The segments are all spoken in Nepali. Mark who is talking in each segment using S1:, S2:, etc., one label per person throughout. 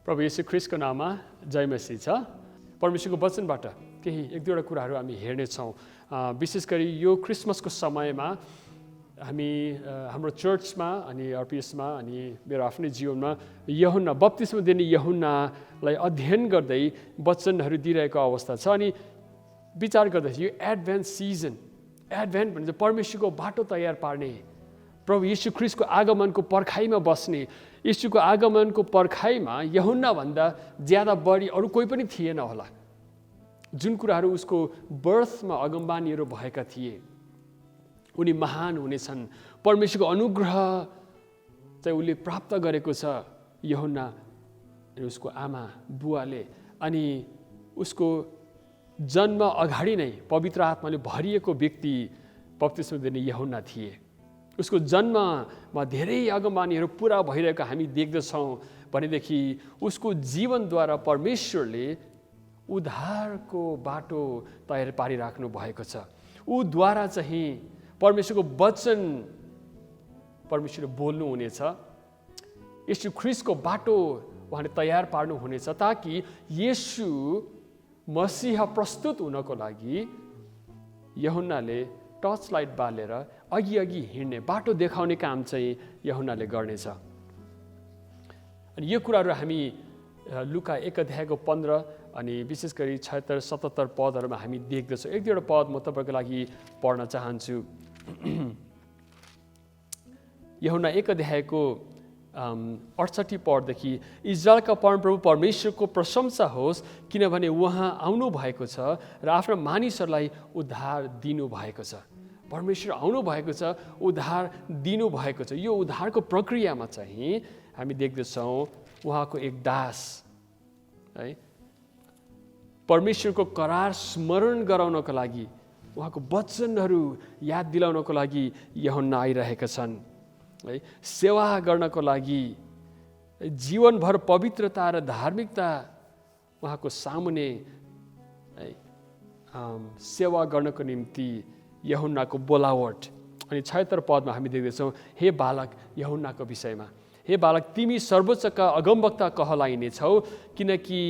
S1: प्रभु येशू ख्रीष्टको नाममा जय मसीह छ। परमेश्वरको वचनबाट केही एक दुईवटा कुराहरू हामी हेर्नेछौँ। विशेष गरी यो क्रिसमसको समयमा हामी हाम्रो चर्चमा अनि आरपिएसमा अनि मेरो आफ्नै जीवनमा यूहन्ना बप्तिस्मा दिने यूहन्नालाई अध्ययन गर्दै वचनहरू दिइरहेको अवस्था छ। अनि विचार गर्दाखेरि यो एडभेन्ट सिजन, एडभेन्ट भने परमेश्वरको बाटो तयार पार्ने, प्रभु येशू ख्रीष्टको आगमनको पर्खाइमा बस्ने, येशूको आगमनको पर्खाइमा यूहन्नाभन्दा ज्यादा बढी अरू कोही पनि थिएन होला। जुन कुराहरू उसको बर्थमा अगमबानीहरू भएका थिए, उनी महान हुनेछन्, परमेश्वरको अनुग्रह चाहिँ उसले प्राप्त गरेको छ यूहन्ना र उसको आमा बुवाले। अनि उसको जन्म अगाडि नै पवित्र आत्माले भरिएको व्यक्ति बप्तिस्मा दिने यूहन्ना थिए। उसको जन्ममा धेरै अगमबानीहरू पुरा भइरहेको हामी देख्दछौँ भनेदेखि उसको जीवनद्वारा परमेश्वरले उद्धारको बाटो तयार पारिराख्नु भएको छ। ऊद्वारा चाहिँ परमेश्वरको वचन परमेश्वरले बोल्नुहुनेछ, येशू ख्रीष्टको बाटो उहाँले तयार पार्नुहुनेछ ताकि येशू मसीह प्रस्तुत हुनको लागि यूहन्नाले टर्च लाइट बालेर अघि अघि हिँड्ने, बाटो देखाउने काम चाहिँ यूहन्नाले गर्नेछ। अनि यो कुराहरू हामी लुका 1:15 अनि विशेष गरी 76-77 पदहरूमा हामी देख्दछौँ। एक दुईवटा पद म तपाईँको लागि पढ्न चाहन्छु। यूहन्ना 1:68 पददेखि इजरायलका परमप्रभु परमेश्वरको प्रशंसा होस्, किनभने उहाँ आउनु भएको छ र आफ्ना मानिसहरूलाई उद्धार दिनुभएको छ। परमेश्वर आउनु भएको छ, उद्धार दिनुभएको छ। यो उद्धारको प्रक्रियामा चाहिँ हामी देख्दछौँ उहाँको एक दास है, परमेश्वरको करार स्मरण गराउनको लागि, उहाँको वचनहरू याद दिलाउनको लागि यूहन्ना आइरहेका छन् है, सेवा गर्नको लागि, जीवनभर पवित्रता र धार्मिकता उहाँको सामुने है, सेवा गर्नको निम्ति यूहन्नाको बोलावट। अनि 76 पदमा हामी देख्दैछौँ, हे बालक यूहन्नाको विषयमा, हे बालक तिमी सर्वोच्चका अगमवक्ता कहलाइनेछौ, किनकि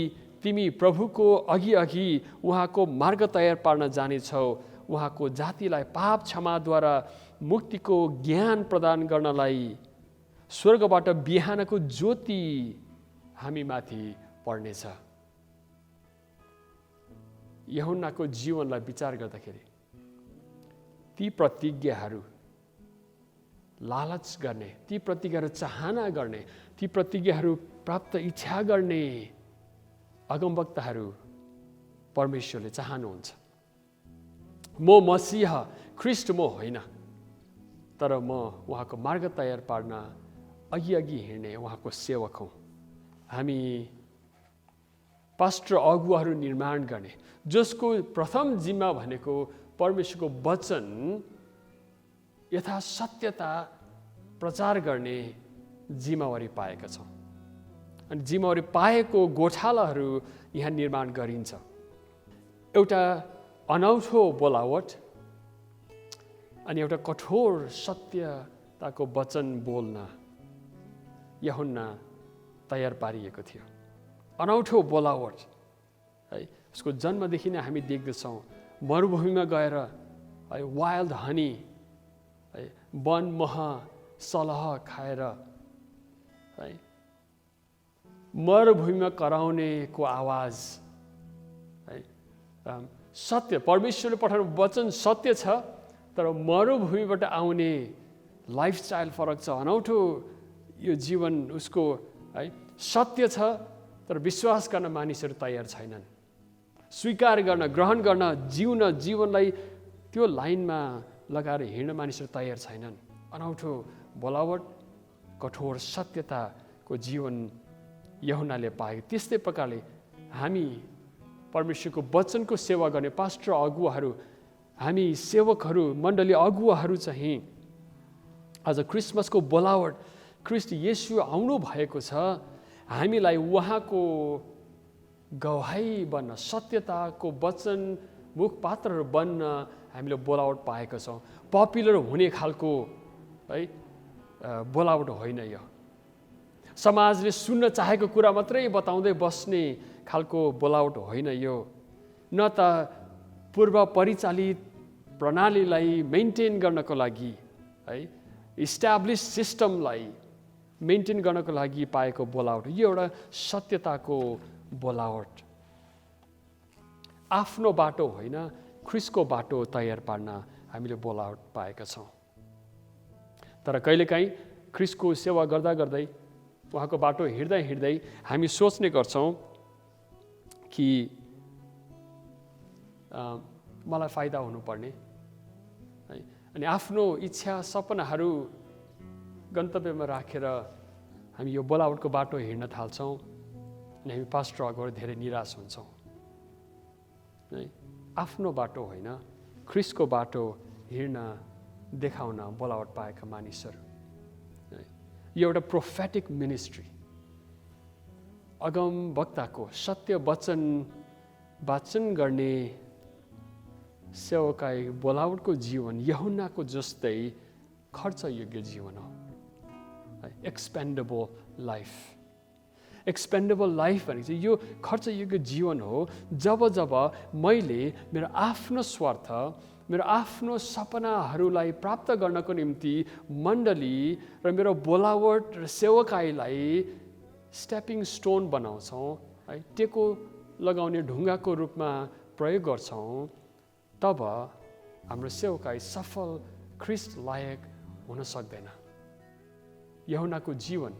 S1: तिमी प्रभुको अघि अघि उहाँको मार्ग तयार पार्न जानेछौ, उहाँको जातिलाई पाप क्षमाद्वारा मुक्तिको ज्ञान प्रदान गर्नलाई स्वर्गबाट बिहानको ज्योति हामी माथि पर्नेछ। यूहन्नाको जीवनलाई विचार गर्दाखेरि ती प्रतिज्ञाहरू लालच गर्ने, ती प्रतिज्ञाहरू चाहना गर्ने, ती प्रतिज्ञाहरू प्राप्त इच्छा गर्ने अगमवक्ताहरू परमेश्वरले चाहनुहुन्छ। म मसीह ख्रीष्ट म होइन, तर म उहाँको मार्ग तयार पार्न अघि अघि हिँड्ने उहाँको सेवक हौँ। हामी पास्टर अगुवाहरू निर्माण गर्ने, जसको प्रथम जिम्मा भनेको परमेश्वरको वचन यथा सत्यता प्रचार गर्ने जिम्मेवारी पाएका छौँ। अनि जिम्मेवारी पाएको गोठालाहरू यहाँ निर्माण गरिन्छ। एउटा अनौठो बोलावट अनि एउटा कठोर सत्यताको वचन बोल्न यूहन्ना तयार पारिएको थियो। अनौठो बोलावट है, उसको जन्मदेखि नै हामी देख्दछौँ मरुभूमिमा गएर है, वाइल्ड हनी है, वन मह सलह खाएर है, मरुभूमिमा कराउनेको आवाज है, सत्य परमेश्वरले पठाउनु वचन सत्य छ, तर मरुभूमिबाट आउने लाइफस्टाइल फरक छ। अनौठो यो जीवन उसको है, सत्य छ, तर विश्वास गर्न मानिसहरू तयार छैनन्। स्वीकार गर्न, ग्रहण गर्न, जीवनलाई त्यो लाइनमा लगाएर हिँड्न मानिसहरू तयार छैनन्। अनौठो बोलावट, कठोर सत्यताको जीवन यूहन्नाले पाए। त्यस्तै प्रकारले हामी परमेश्वरको वचनको सेवा गर्ने पास्टर अगुवाहरू, हामी सेवकहरू, मण्डली अगुवाहरू चाहिँ आज क्रिसमसको बोलावट, ख्रीष्ट येशू आउनु भएको छ, हामीलाई उहाँको गवाही बन्न, सत्यताको वचन मुखपात्रहरू बन्न हामीले बोलावट पाएका छौँ। पपुलर हुने खालको है बोलावट होइन यो। समाजले सुन्न चाहेको कुरा मात्रै बताउँदै बस्ने खालको बोलावट होइन यो। न त पूर्व परिचालित प्रणालीलाई मेन्टेन गर्नको लागि है, इस्टाब्लिस सिस्टमलाई मेन्टेन गर्नको लागि पाएको बोलावट, यो एउटा सत्यताको बोलावट। आफ्नो बाटो होइन, ख्रिस्टको बाटो तयार पार्न हामीले बोलावट पाएका छौँ। तर कहिलेकाहीँ ख्रिस्टको सेवा गर्दा गर्दै, उहाँको बाटो हिँड्दै हिँड्दै हामी सोच्ने गर्छौँ कि मलाई फाइदा हुनुपर्ने है, अनि आफ्नो इच्छा सपनाहरू गन्तव्यमा राखेर हामी यो बोलावटको बाटो हिँड्न थाल्छौँ अनि हामी पास्टर अगाडि धेरै निराश हुन्छौँ है। आफ्नो बाटो होइन, ख्रिस्टको बाटो हिँड्न देखाउन बोलावट पाएका मानिसहरू है। यो एउटा प्रोफेटिक मिनिस्ट्री, अगम वक्ताको सत्य वचन वाचन गर्ने सेवकाई बोलावटको जीवन यूहन्नाको जस्तै खर्चयोग्य जीवन हो। एक्सपेन्डेबल लाइफ, एक्सपेन्डेबल लाइफ भनेको चाहिँ यो खर्चयोग्य जीवन हो। जब जब मैले मेरो आफ्नो स्वार्थ, मेरो आफ्नो सपनाहरूलाई प्राप्त गर्नको निम्ति मण्डली र मेरो बोलावट र सेवकाईलाई स्टेपिङ स्टोन बनाउँछौँ है, टेको लगाउने ढुङ्गाको रूपमा प्रयोग गर्छौँ, तब हाम्रो सेवकाई सफल ख्रिस्ट लायक हुन सक्दैन। यूहन्नाको जीवन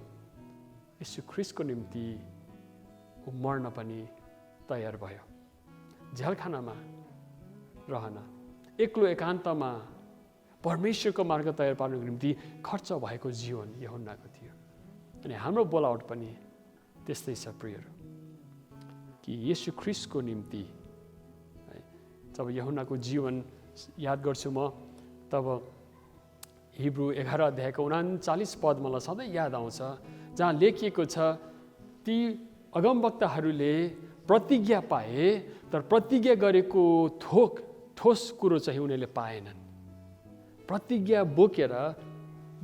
S1: यीशु ख्रिस्टको निम्ति मर्न पनि तयार भयो। झ्यालखानामा रहन, एक्लो एकान्तमा परमेश्वरको मार्ग तयार पार्नको निम्ति खर्च भएको जीवन यूहन्नाको थियो। अनि हाम्रो बोलावट पनि त्यस्तै छ प्रियहरू, कि यीशु ख्रिस्टको निम्ति है। जब यूहन्नाको जीवन याद गर्छु म, तब हिब्रू 11 अध्यायको 39 पद मलाई सधैँ याद आउँछ, जहाँ लेखिएको छ, ती अगमवक्ताहरूले प्रतिज्ञा पाए तर प्रतिज्ञा गरेको ठोस कुरो चाहिँ उनीहरूले पाएनन्। प्रतिज्ञा बोकेर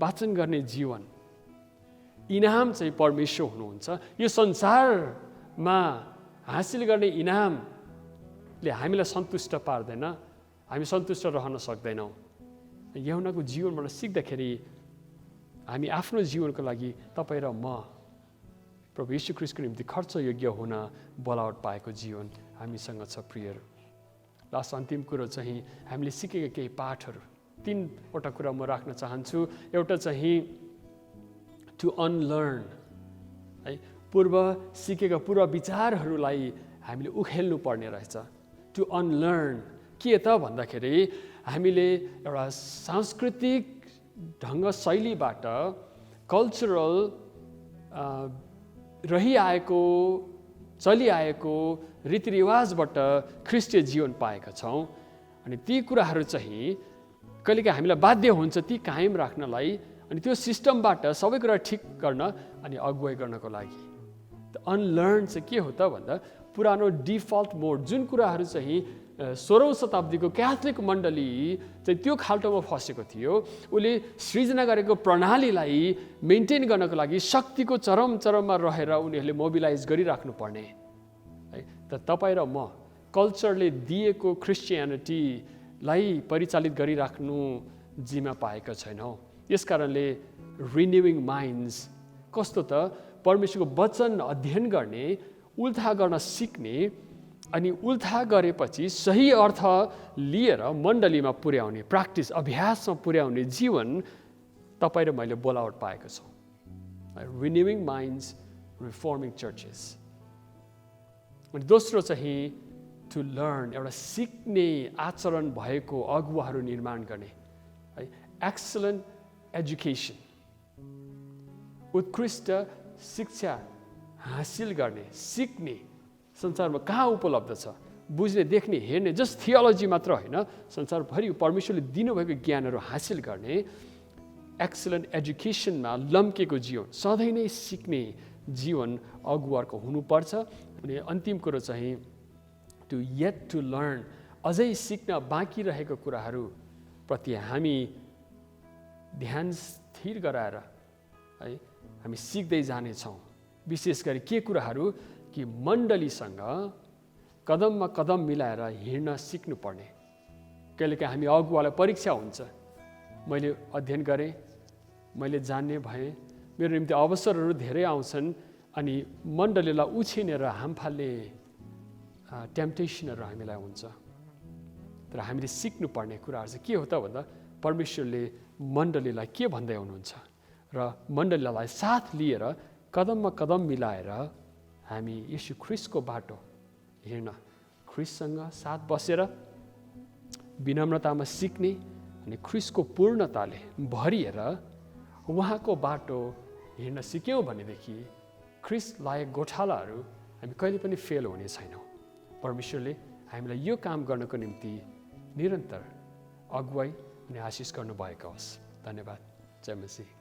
S1: वाचन गर्ने जीवन, इनाम चाहिँ परमेश्वर हुनुहुन्छ। यो संसारमा हासिल गर्ने इनामले हामीलाई सन्तुष्ट पार्दैन, हामी सन्तुष्ट रहन सक्दैनौँ। यूहन्नाको जीवनबाट सिक्दाखेरि हामी आफ्नो जीवनको लागि तपाईँ र म प्रभु यीशु ख्रिस्टको निम्ति खर्चयोग्य हुन बोलावट पाएको जीवन हामीसँग छ प्रियहरू। लास्ट अन्तिम कुरो चाहिँ हामीले सिकेका केही पाठहरू, 3वटा कुरा म राख्न चाहन्छु। एउटा चाहिँ टु अनलर्न है, पूर्व सिकेका पूर्व विचारहरूलाई हामीले उखेल्नु पर्ने रहेछ। टु अनलर्न के त भन्दाखेरि हामीले एउटा सांस्कृतिक ढङ्ग शैलीबाट, कल्चरल रहिआएको चलिआएको रीतिरिवाजबाट ख्रिस्टीय जीवन पाएका छौँ। अनि ती कुराहरू चाहिँ कहिलेकाहीँ हामीलाई बाध्य हुन्छ ती कायम राख्नलाई, अनि त्यो सिस्टमबाट सबै कुरा ठिक गर्न अनि अगुवाई गर्नको लागि। अनलर्न चाहिँ के हो त भन्दा, पुरानो डिफल्ट मोड, जुन कुराहरू चाहिँ 16औं शताब्दीको क्याथोलिक मण्डली चाहिँ त्यो खाल्टोमा फसेको थियो, उसले सृजना गरेको प्रणालीलाई मेन्टेन गर्नको लागि शक्तिको चरममा रहेर उनीहरूले मोबिलाइज गरिराख्नु पर्ने है। त तपाईँ र म कल्चरले दिएको क्रिस्चियनिटीलाई परिचालित गरिराख्नु जिम्मा पाएका छैनौँ। यस कारणले रिन्युइङ माइन्ड्स कस्तो त, परमेश्वरको वचन अध्ययन गर्ने, उल्था गर्न सिक्ने, अनि उल्था गरेपछि सही अर्थ लिएर मण्डलीमा पुर्याउने, प्र्याक्टिस अभ्यासमा पुर्याउने जीवन तपाईँ र मैले बोलावट पाएको छौँ। रिन्युइङ माइन्ड्स, रिफर्मिङ चर्चेस। अनि दोस्रो चाहिँ टु लर्न, एउटा सिक्ने आचरण भएको अगुवाहरू निर्माण गर्ने है। एक्सलेन्ट एजुकेसन, उत्कृष्ट शिक्षा हासिल गर्ने, सिक्ने संसारमा कहाँ उपलब्ध छ, बुझ्ने, देख्ने, हेर्ने, जस्ट थियोलोजी मात्र होइन, संसारभरि परमेश्वरले दिनुभएको ज्ञानहरू हासिल गर्ने एक्सलेन्ट एजुकेसनमा लम्केको जीवन, सधैँ नै सिक्ने जीवन अगुवाको हुनुपर्छ। अनि अन्तिम कुरो चाहिँ टु येट टु लर्न, अझै सिक्न बाँकी रहेको कुराहरू प्रति हामी ध्यान स्थिर गराएर है हामी सिक्दै जानेछौँ। विशेष गरी के कुराहरू कि मण्डलीसँग कदममा कदम मिलाएर हिँड्न सिक्नुपर्ने। कहिलेकाहीँ हामी अगुवालाई परीक्षा हुन्छ, मैले अध्ययन गरेँ, मैले जान्ने भएँ, मेरो निम्ति अवसरहरू धेरै आउँछन्, अनि मण्डलीलाई उछिनेर हाम फाल्ने टेम्पटेसनहरू हामीलाई हुन्छ। तर हामीले सिक्नुपर्ने कुराहरू चाहिँ के हो त भन्दा परमेश्वरले मण्डलीलाई के भन्दै हुनुहुन्छ र मण्डलीलाई साथ लिएर कदममा कदम मिलाएर हामी यीशु ख्रिस्टको बाटो हिँड्न, ख्रिस्टसँग साथ बसेर विनम्रतामा सिक्ने अनि ख्रिस्टको पूर्णताले भरिएर उहाँको बाटो हिँड्न सिक्यौँ भनेदेखि ख्रिस्ट लायक गोठालाहरू हामी कहिले पनि फेल हुने छैनौँ। परमेश्वरले हामीलाई यो काम गर्नको निम्ति निरन्तर अगुवाई अनि आशिष गर्नुभएको होस्। धन्यवाद। जय मसीह।